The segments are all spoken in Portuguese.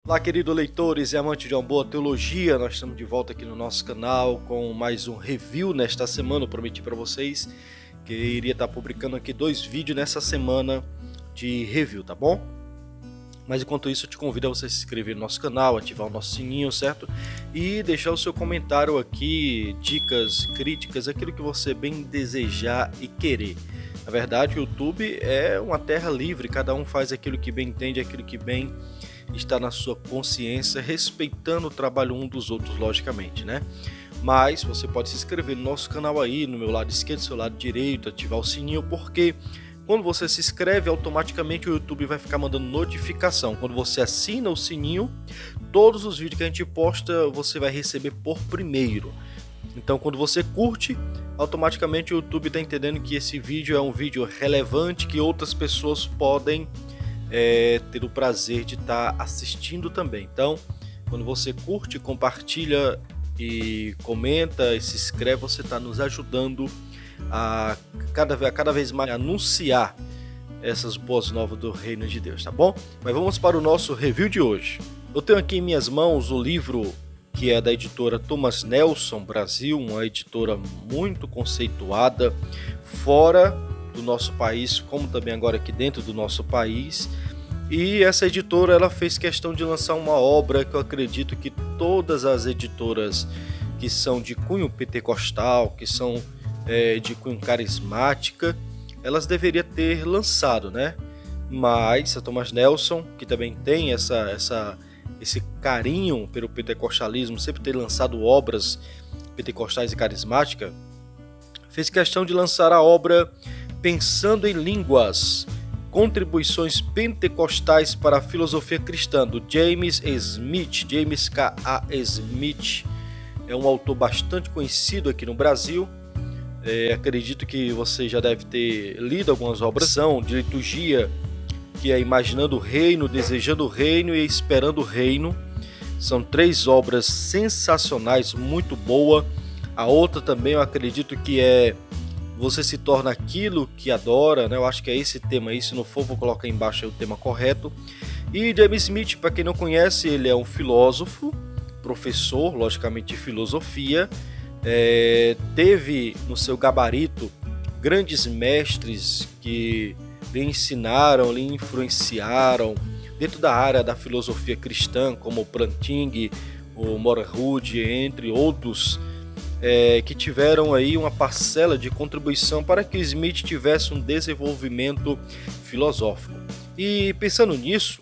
Olá, queridos leitores e amantes de uma boa teologia, nós estamos de volta aqui no nosso canal com mais um review nesta semana. Eu prometi para vocês que iria estar publicando aqui 2 vídeos nessa semana de review, tá bom? Mas enquanto isso eu te convido a você se inscrever no nosso canal, ativar o nosso sininho, certo? E deixar o seu comentário aqui, dicas, críticas, aquilo que você bem desejar e querer. Na verdade, o YouTube é uma terra livre, cada um faz aquilo que bem entende, aquilo que bem está na sua consciência, respeitando o trabalho um dos outros, logicamente, né? Mas você pode se inscrever no nosso canal aí, no meu lado esquerdo, seu lado direito, ativar o sininho, porque quando você se inscreve, automaticamente o YouTube vai ficar mandando notificação. Quando você assina o sininho, todos os vídeos que a gente posta, você vai receber por primeiro. Então, quando você curte, automaticamente o YouTube está entendendo que esse vídeo é um vídeo relevante, que outras pessoas podem ter o prazer de estar assistindo também. Então, quando você curte, compartilha e comenta e se inscreve, você está nos ajudando a cada vez mais anunciar essas boas novas do Reino de Deus, tá bom? Mas vamos para o nosso review de hoje. Eu tenho aqui em minhas mãos o livro que é da editora Thomas Nelson Brasil, uma editora muito conceituada fora do nosso país, como também agora aqui dentro do nosso país. E essa editora ela fez questão de lançar uma obra que eu acredito que todas as editoras que são de cunho pentecostal, que são de cunho carismática, elas deveriam ter lançado, né? Mas a Thomas Nelson, que também tem esse carinho pelo pentecostalismo, sempre ter lançado obras pentecostais e carismáticas, fez questão de lançar a obra Pensando em Línguas, Contribuições Pentecostais para a Filosofia Cristã, do James Smith. James K.A. Smith é um autor bastante conhecido aqui no Brasil. Acredito que você já deve ter lido algumas obras. São de liturgia, que é Imaginando o Reino, Desejando o Reino e Esperando o Reino. São 3 obras sensacionais, muito boa. A outra também eu acredito que é Você se torna aquilo que adora, né? Eu acho que é esse tema aí, se não for vou colocar embaixo aí o tema correto. E James Smith, para quem não conhece, ele é um filósofo, professor, logicamente, de filosofia. Teve no seu gabarito grandes mestres que lhe ensinaram, lhe influenciaram dentro da área da filosofia cristã, como o Plantinga, o Morhood, entre outros, que tiveram aí uma parcela de contribuição para que Smith tivesse um desenvolvimento filosófico. E pensando nisso,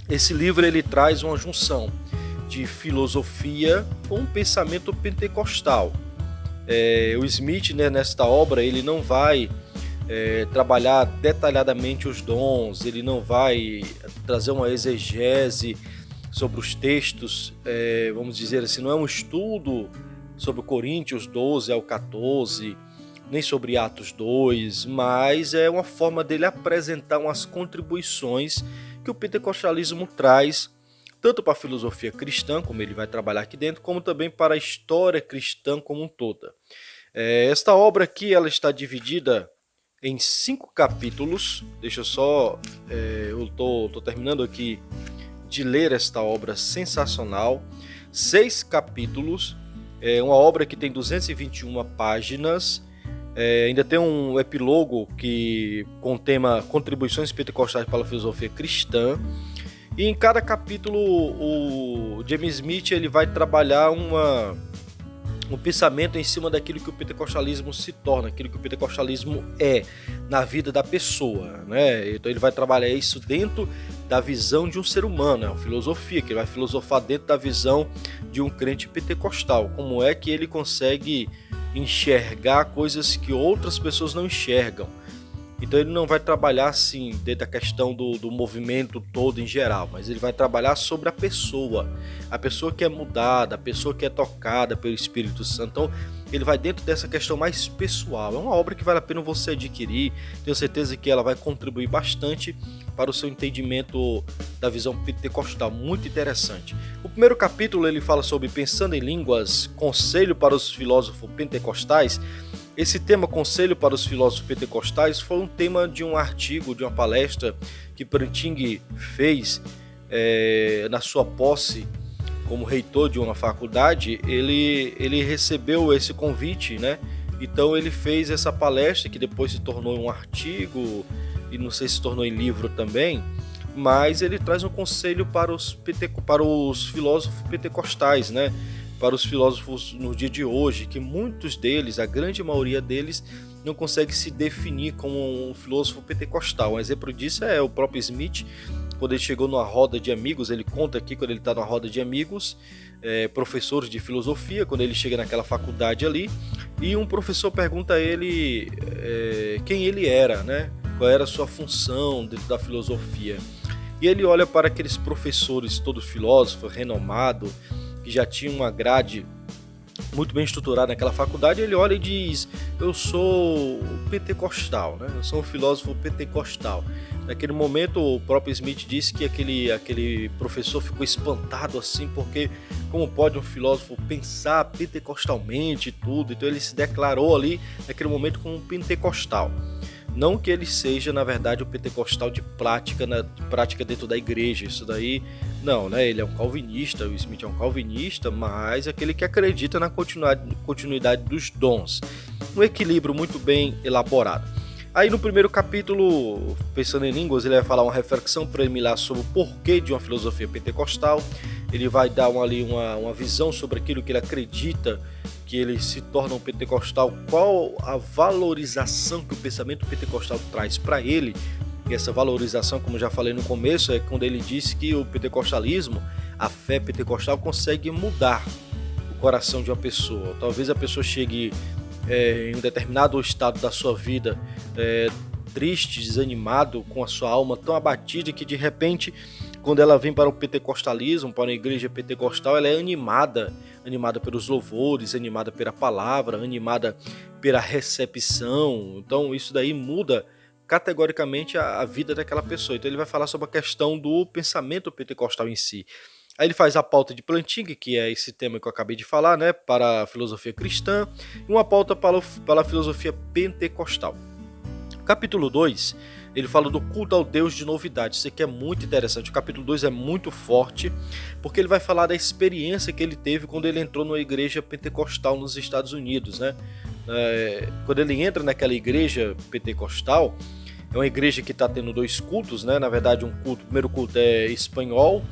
esse livro ele traz uma junção de filosofia com um pensamento pentecostal. O Smith, né, nesta obra, ele não vai trabalhar detalhadamente os dons, ele não vai trazer uma exegese sobre os textos, vamos dizer assim, não é um estudo sobre Coríntios 12 ao 14, nem sobre Atos 2, mas é uma forma dele apresentar umas contribuições que o pentecostalismo traz, tanto para a filosofia cristã, como ele vai trabalhar aqui dentro, como também para a história cristã como um toda. Esta obra aqui ela está dividida em 5 capítulos. Deixa eu só, eu tô terminando aqui de ler esta obra sensacional. 6 capítulos, uma obra que tem 221 páginas, ainda tem um epílogo com o tema Contribuições Pentecostais para a Filosofia Cristã. E em cada capítulo o James Smith ele vai trabalhar um pensamento em cima daquilo que o pentecostalismo se torna, aquilo que o pentecostalismo é na vida da pessoa, né? Então ele vai trabalhar isso dentro da visão de um ser humano, é uma filosofia, que ele vai filosofar dentro da visão de um crente pentecostal, como é que ele consegue enxergar coisas que outras pessoas não enxergam. Então ele não vai trabalhar assim dentro da questão do movimento todo em geral, mas ele vai trabalhar sobre a pessoa que é mudada, a pessoa que é tocada pelo Espírito Santo. Então ele vai dentro dessa questão mais pessoal. É uma obra que vale a pena você adquirir, tenho certeza que ela vai contribuir bastante para o seu entendimento da visão pentecostal, muito interessante. O primeiro capítulo ele fala sobre Pensando em Línguas, Conselho para os Filósofos Pentecostais. Esse tema, Conselho para os Filósofos Pentecostais, foi um tema de um artigo, de uma palestra que Plantinga fez na sua posse como reitor de uma faculdade, ele recebeu esse convite, né? Então ele fez essa palestra que depois se tornou um artigo e não sei se tornou em livro também, mas ele traz um conselho para os filósofos pentecostais, né? Para os filósofos no dia de hoje, que muitos deles, a grande maioria deles, não consegue se definir como um filósofo pentecostal. Um exemplo disso é o próprio Smith. Quando ele chegou numa roda de amigos, ele conta aqui quando ele está numa roda de amigos, professores de filosofia, quando ele chega naquela faculdade ali, e um professor pergunta a ele quem ele era, né? Qual era a sua função dentro da filosofia. E ele olha para aqueles professores, todos filósofos, renomados, que já tinham uma grade muito bem estruturada naquela faculdade, ele olha e diz: eu sou pentecostal, né? Eu sou um filósofo pentecostal. Naquele momento o próprio Smith disse que aquele professor ficou espantado assim, porque como pode um filósofo pensar pentecostalmente e tudo? Então ele se declarou ali naquele momento como um pentecostal. Não que ele seja, na verdade, o pentecostal de prática dentro da igreja, isso daí não, né? Ele é um calvinista, o Smith é um calvinista, mas aquele que acredita na continuidade dos dons. Um equilíbrio muito bem elaborado. Aí no primeiro capítulo, pensando em línguas, ele vai falar uma reflexão preliminar sobre o porquê de uma filosofia pentecostal. Ele vai dar uma visão sobre aquilo que ele acredita que ele se torna um pentecostal, qual a valorização que o pensamento pentecostal traz para ele. E essa valorização, como já falei no começo, é quando ele disse que o pentecostalismo, a fé pentecostal, consegue mudar o coração de uma pessoa. Talvez a pessoa chegue em um determinado estado da sua vida triste, desanimado, com a sua alma tão abatida, que de repente, quando ela vem para o pentecostalismo, para a igreja pentecostal, ela é animada pelos louvores, animada pela palavra, animada pela recepção. Então isso daí muda categoricamente a vida daquela pessoa. Então ele vai falar sobre a questão do pensamento pentecostal em si. Aí ele faz a pauta de Plantinga, que é esse tema que eu acabei de falar, né, para a filosofia cristã, e uma pauta para a filosofia pentecostal. Capítulo 2, ele fala do culto ao Deus de novidade. Isso aqui é muito interessante. O capítulo 2 é muito forte, porque ele vai falar da experiência que ele teve quando ele entrou numa igreja pentecostal nos Estados Unidos, né? Quando ele entra naquela igreja pentecostal, é uma igreja que está tendo 2 cultos, né? Na verdade, o primeiro culto é espanhol,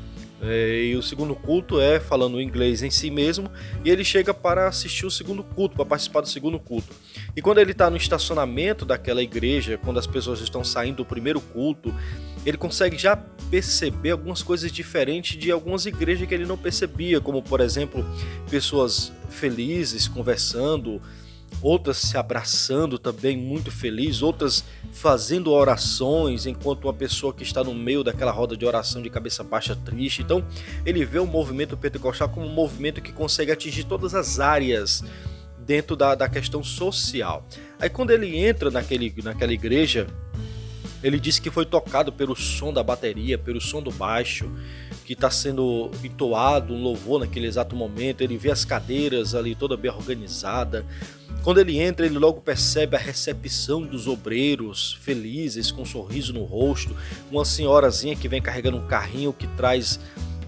e o segundo culto é falando inglês em si mesmo, e ele chega para assistir o segundo culto, para participar do segundo culto. E quando ele está no estacionamento daquela igreja, quando as pessoas estão saindo do primeiro culto, ele consegue já perceber algumas coisas diferentes de algumas igrejas que ele não percebia, como por exemplo, pessoas felizes conversando, outras se abraçando também muito felizes, outras fazendo orações, enquanto uma pessoa que está no meio daquela roda de oração de cabeça baixa triste. Então ele vê o movimento pentecostal como um movimento que consegue atingir todas as áreas dentro da questão social. Aí quando ele entra naquela igreja, ele disse que foi tocado pelo som da bateria, pelo som do baixo, que está sendo entoado um louvor naquele exato momento. Ele vê as cadeiras ali toda bem organizada. Quando ele entra, ele logo percebe a recepção dos obreiros felizes, com um sorriso no rosto. Uma senhorazinha que vem carregando um carrinho, que traz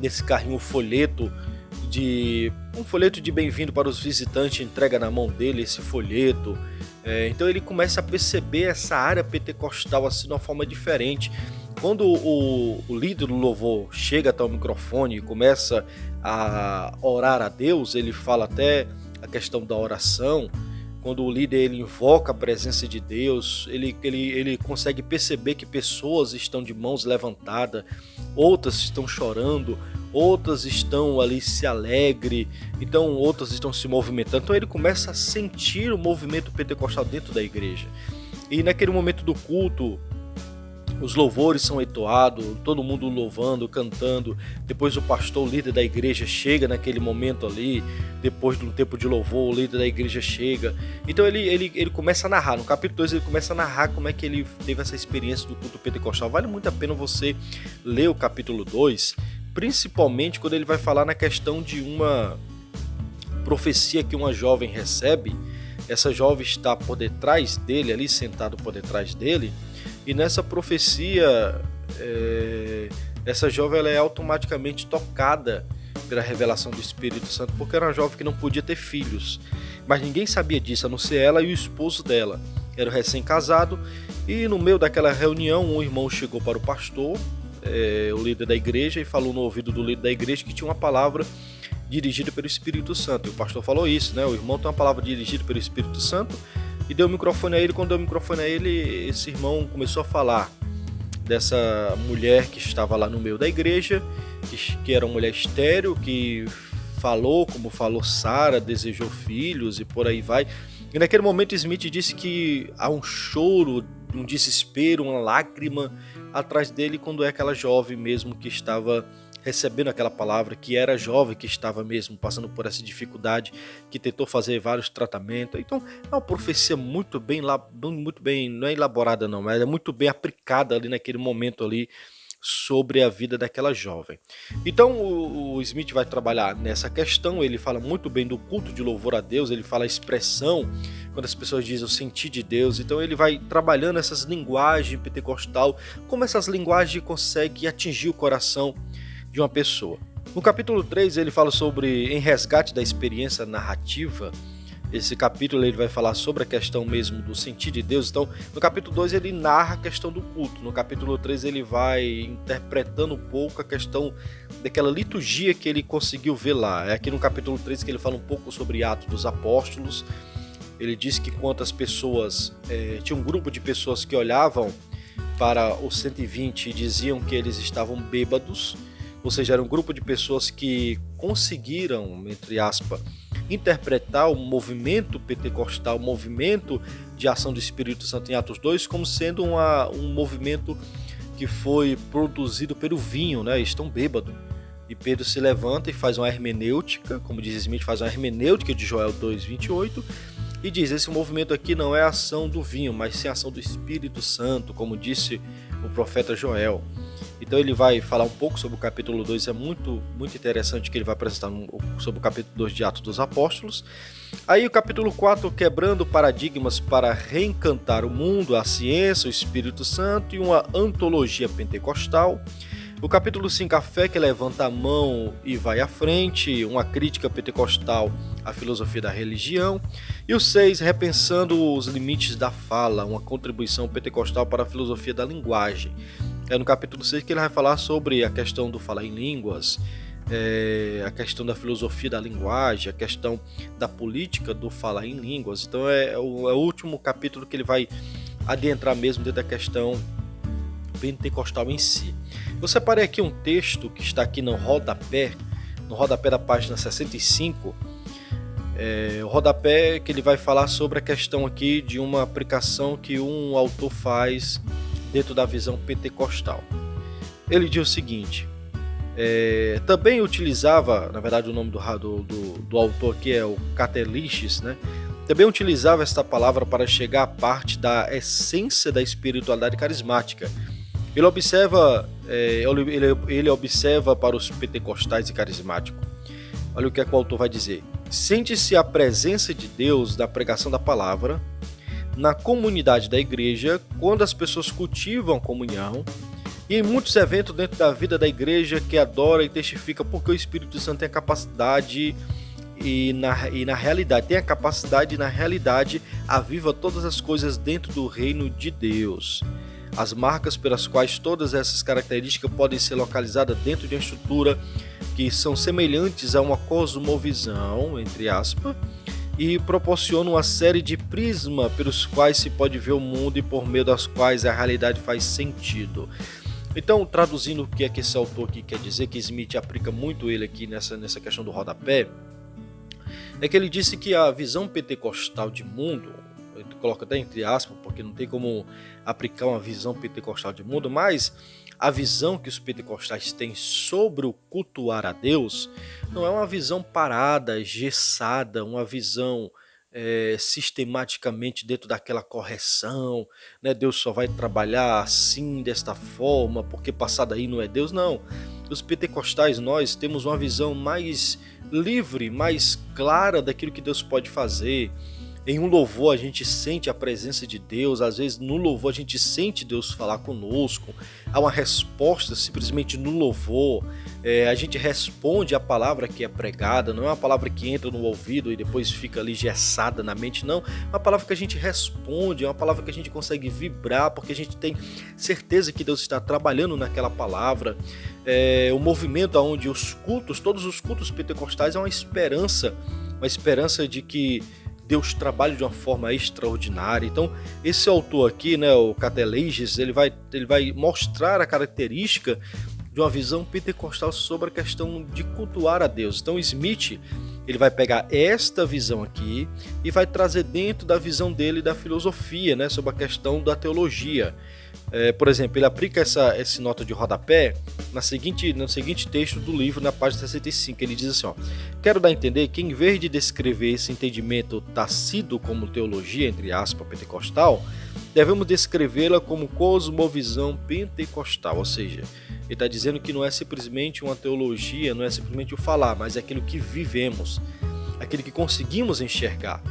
nesse carrinho um folheto de bem-vindo para os visitantes, entrega na mão dele esse folheto. Então ele começa a perceber essa área pentecostal assim de uma forma diferente. Quando o líder do louvor chega até o microfone e começa a orar a Deus, ele fala até a questão da oração. Quando o líder ele invoca a presença de Deus, ele consegue perceber que pessoas estão de mãos levantadas, outras estão chorando, outras estão ali se alegre, então outras estão se movimentando. Então ele começa a sentir o movimento pentecostal dentro da igreja. E naquele momento do culto, os louvores são entoados, todo mundo louvando, cantando. Depois o pastor, o líder da igreja, chega naquele momento ali. Depois de um tempo de louvor, o líder da igreja chega. Então ele começa a narrar. No capítulo 2 ele começa a narrar como é que ele teve essa experiência do culto pentecostal. Vale muito a pena você ler o capítulo 2, principalmente quando ele vai falar na questão de uma profecia que uma jovem recebe. Essa jovem está por detrás dele, ali sentado por detrás dele. E nessa profecia essa jovem ela é automaticamente tocada pela revelação do Espírito Santo, porque era uma jovem que não podia ter filhos, mas ninguém sabia disso, a não ser ela e o esposo dela. Era recém-casado, e no meio daquela reunião um irmão chegou para o pastor, o líder da igreja, e falou no ouvido do líder da igreja que tinha uma palavra dirigida pelo Espírito Santo. E o pastor falou isso, né? O irmão tem uma palavra dirigida pelo Espírito Santo, e deu o microfone a ele. Quando deu o microfone a ele, esse irmão começou a falar dessa mulher que estava lá no meio da igreja, que era uma mulher estéril, que falou como falou Sara, desejou filhos e por aí vai. E naquele momento Smith disse que há um choro, um desespero, uma lágrima atrás dele, quando é aquela jovem mesmo que estava recebendo aquela palavra, que era jovem, que estava mesmo passando por essa dificuldade, que tentou fazer vários tratamentos. Então é uma profecia muito bem, não é elaborada não, mas é muito bem aplicada ali naquele momento ali, sobre a vida daquela jovem. Então o Smith vai trabalhar nessa questão. Ele fala muito bem do culto de louvor a Deus, ele fala a expressão, quando as pessoas dizem o sentir de Deus. Então ele vai trabalhando essas linguagens pentecostal, como essas linguagens conseguem atingir o coração de uma pessoa. No capítulo 3 ele fala sobre em resgate da experiência narrativa. Esse capítulo ele vai falar sobre a questão mesmo do sentir de Deus. Então, no capítulo 2 ele narra a questão do culto. No capítulo 3 ele vai interpretando um pouco a questão daquela liturgia que ele conseguiu ver lá. É aqui no capítulo 3 que ele fala um pouco sobre Atos dos Apóstolos. Ele diz que quantas pessoas, tinha um grupo de pessoas que olhavam para os 120 e diziam que eles estavam bêbados. Ou seja, era um grupo de pessoas que conseguiram, entre aspas, interpretar o movimento pentecostal, o movimento de ação do Espírito Santo em Atos 2 como sendo um movimento que foi produzido pelo vinho, né? Estão bêbados. E Pedro se levanta e faz uma hermenêutica, como diz Smith, faz uma hermenêutica de Joel 2:28 e diz: esse movimento aqui não é a ação do vinho, mas sim a ação do Espírito Santo, como disse o profeta Joel. Então ele vai falar um pouco sobre o capítulo 2, é muito interessante que ele vai apresentar sobre o capítulo 2 de Atos dos Apóstolos. Aí o capítulo 4, quebrando paradigmas para reencantar o mundo, a ciência, o Espírito Santo e uma antologia pentecostal. O capítulo 5, a fé que levanta a mão e vai à frente, uma crítica pentecostal à filosofia da religião. E o 6, repensando os limites da fala, uma contribuição pentecostal para a filosofia da linguagem. É no capítulo 6 que ele vai falar sobre a questão do falar em línguas, a questão da filosofia da linguagem, a questão da política do falar em línguas. Então é o último capítulo que ele vai adentrar mesmo dentro da questão pentecostal em si. Eu separei aqui um texto que está aqui no rodapé da página 65, o rodapé que ele vai falar sobre a questão aqui de uma aplicação que um autor faz dentro da visão pentecostal. Ele diz o seguinte: também utilizava, na verdade o nome do autor aqui é o Cateliches, né? Também utilizava esta palavra para chegar à parte da essência da espiritualidade carismática. Ele observa para os pentecostais e carismáticos. Olha o que o autor vai dizer: sente-se a presença de Deus da pregação da palavra na comunidade da igreja, quando as pessoas cultivam a comunhão, e em muitos eventos dentro da vida da igreja que adora e testifica, porque o Espírito Santo tem a capacidade e na realidade aviva todas as coisas dentro do reino de Deus. As marcas pelas quais todas essas características podem ser localizadas dentro de uma estrutura que são semelhantes a uma cosmovisão, entre aspas, e proporciona uma série de prismas pelos quais se pode ver o mundo e por meio das quais a realidade faz sentido. Então, traduzindo o que é que esse autor aqui quer dizer, que Smith aplica muito ele aqui nessa questão do rodapé, é que ele disse que a visão pentecostal de mundo, ele coloca até entre aspas, porque não tem como aplicar uma visão pentecostal de mundo, mas a visão que os pentecostais têm sobre o cultuar a Deus não é uma visão parada, engessada, uma visão sistematicamente dentro daquela correção, né? Deus só vai trabalhar assim, desta forma, porque passado aí não é Deus, não. Os pentecostais, nós temos uma visão mais livre, mais clara daquilo que Deus pode fazer. Em um louvor a gente sente a presença de Deus, às vezes no louvor a gente sente Deus falar conosco, há uma resposta simplesmente no louvor, a gente responde a palavra que é pregada, não é uma palavra que entra no ouvido e depois fica ali gessada na mente, não, é uma palavra que a gente responde, é uma palavra que a gente consegue vibrar, porque a gente tem certeza que Deus está trabalhando naquela palavra. O movimento onde os cultos, todos os cultos pentecostais é uma esperança de que Deus trabalha de uma forma extraordinária. Então, esse autor aqui, né, o Cateleges, ele vai mostrar a característica de uma visão pentecostal sobre a questão de cultuar a Deus. Então, Smith, ele vai pegar esta visão aqui e vai trazer dentro da visão dele da filosofia, né, sobre a questão da teologia. Por exemplo, ele aplica essa nota de rodapé no seguinte texto do livro, na página 65. Ele diz assim, ó: quero dar a entender que, em vez de descrever esse entendimento tacito como teologia, entre aspas, pentecostal, devemos descrevê-la como cosmovisão pentecostal. Ou seja, ele está dizendo que não é simplesmente uma teologia, não é simplesmente o falar, mas é aquilo que vivemos, aquilo que conseguimos enxergar.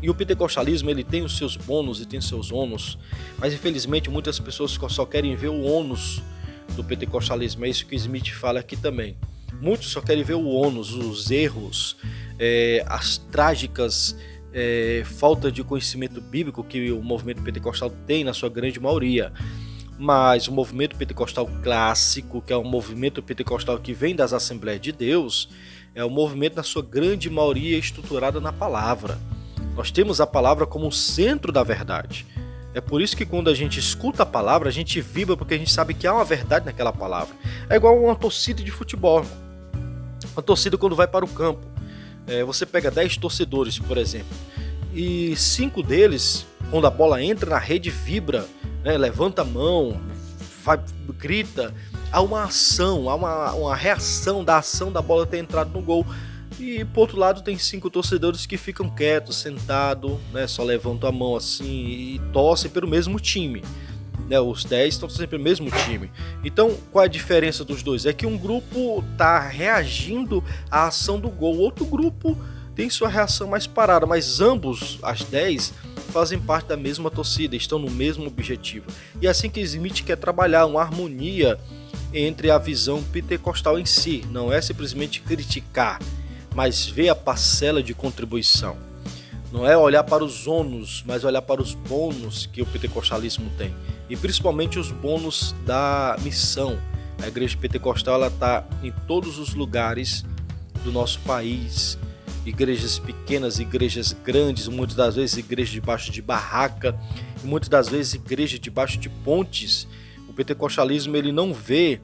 E o pentecostalismo, ele tem os seus bônus e tem os seus ônus, mas infelizmente muitas pessoas só querem ver o ônus do pentecostalismo. É isso que Smith fala aqui também. Muitos só querem ver o ônus, os erros, as trágicas falta de conhecimento bíblico que o movimento pentecostal tem na sua grande maioria. Mas o movimento pentecostal clássico, que é um movimento pentecostal que vem das Assembleias de Deus, é um movimento na sua grande maioria estruturado na palavra. Nós temos a palavra como o centro da verdade. É por isso que quando a gente escuta a palavra, a gente vibra, porque a gente sabe que há uma verdade naquela palavra. É igual uma torcida de futebol. Uma torcida quando vai para o campo. Você pega 10 torcedores, por exemplo, e 5 deles, quando a bola entra na rede, vibra, né? Levanta a mão, grita. Há uma ação, há uma reação da ação da bola ter entrado no gol. E por outro lado tem 5 torcedores que ficam quietos, sentados, né, só levantam a mão assim e torcem pelo mesmo time, né, os 10 estão torcendo pelo mesmo time. Então qual é a diferença dos dois? É que um grupo está reagindo à ação do gol, o outro grupo tem sua reação mais parada, mas ambos, as 10, fazem parte da mesma torcida, estão no mesmo objetivo. E é assim que Smith quer trabalhar uma harmonia entre a visão pentecostal em si, não é simplesmente criticar, mas ver a parcela de contribuição. Não é olhar para os ônus, mas olhar para os bônus que o pentecostalismo tem. E principalmente os bônus da missão. A igreja pentecostal está em todos os lugares do nosso país. Igrejas pequenas, igrejas grandes, muitas das vezes igrejas debaixo de barraca, e muitas das vezes igrejas debaixo de pontes. O pentecostalismo ele não vê,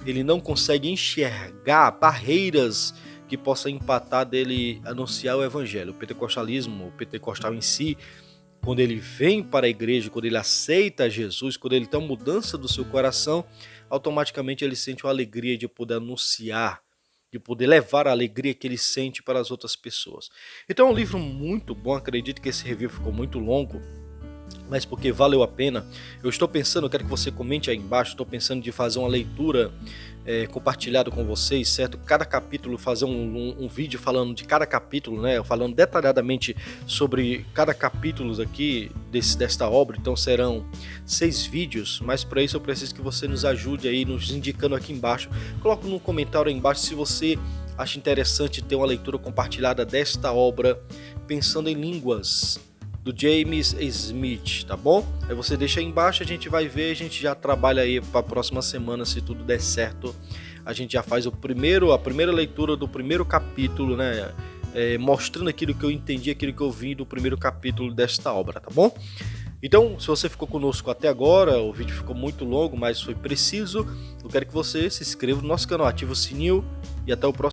ele não consegue enxergar barreiras que possa empatar dele anunciar o evangelho. O pentecostalismo, o pentecostal em si, quando ele vem para a igreja, quando ele aceita Jesus, quando ele tem uma mudança do seu coração, automaticamente ele sente uma alegria de poder anunciar, de poder levar a alegria que ele sente para as outras pessoas. Então é um livro muito bom, acredito que esse review ficou muito longo, mas porque valeu a pena. Eu estou pensando, eu quero que você comente aí embaixo, estou pensando de fazer uma leitura compartilhada com vocês, certo? Cada capítulo, fazer um vídeo falando de cada capítulo, né? Falando detalhadamente sobre cada capítulo aqui desta obra. Então serão 6 vídeos, mas para isso eu preciso que você nos ajude aí, nos indicando aqui embaixo. Coloque no comentário aí embaixo se você acha interessante ter uma leitura compartilhada desta obra, pensando em línguas, do James Smith, tá bom? Aí você deixa aí embaixo, a gente vai ver, a gente já trabalha aí para a próxima semana, se tudo der certo, a gente já faz a primeira leitura do primeiro capítulo, né? Mostrando aquilo que eu entendi, aquilo que eu vi do primeiro capítulo desta obra, tá bom? Então, se você ficou conosco até agora, o vídeo ficou muito longo, mas foi preciso, eu quero que você se inscreva no nosso canal, ative o sininho e até o próximo